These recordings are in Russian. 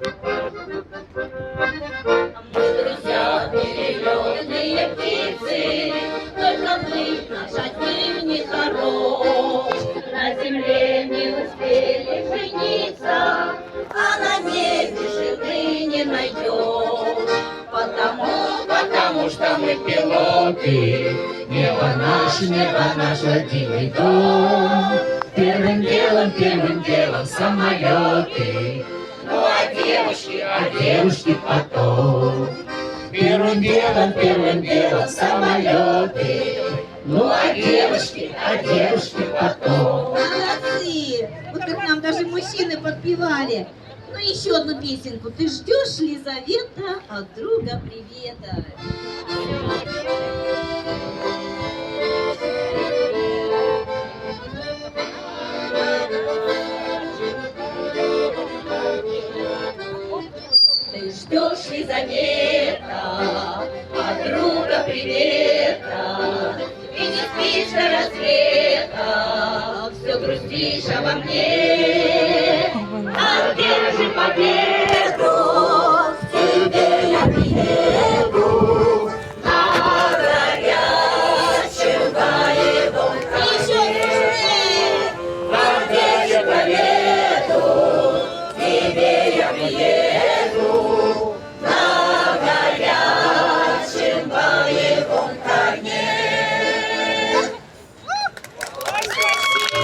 Мы, друзья, перелетные птицы, только мы, наш один не хорош. На земле не успели жениться, а на небе жены не найдешь. Потому что мы пилоты, небо наш родимый дом. Первым делом самолеты, ну а девушки потом. Первым делом самолеты, ну а девушки потом. Молодцы! Вот как нам даже мужчины подпевали. Ну еще одну песенку. Ты ждешь, Лизавета, от друга привета. Ты ждешь, Лизавета, от друга привета, и не спишь до рассвета, все грустишь обо мне. А где же победу? К тебе я приеду на горячем боевом коне. А где же победу? К тебе я приеду на горячем боевом коне.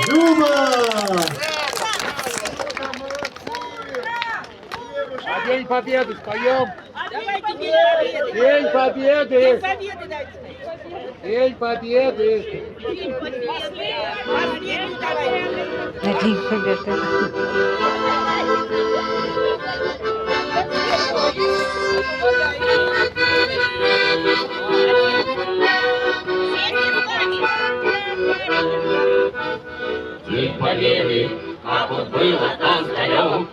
Люба! А День Победы споем? Давайте День Победы! победы дайте. День Победы! Последний давай. На День Победы. День Победы, как он было там далеко,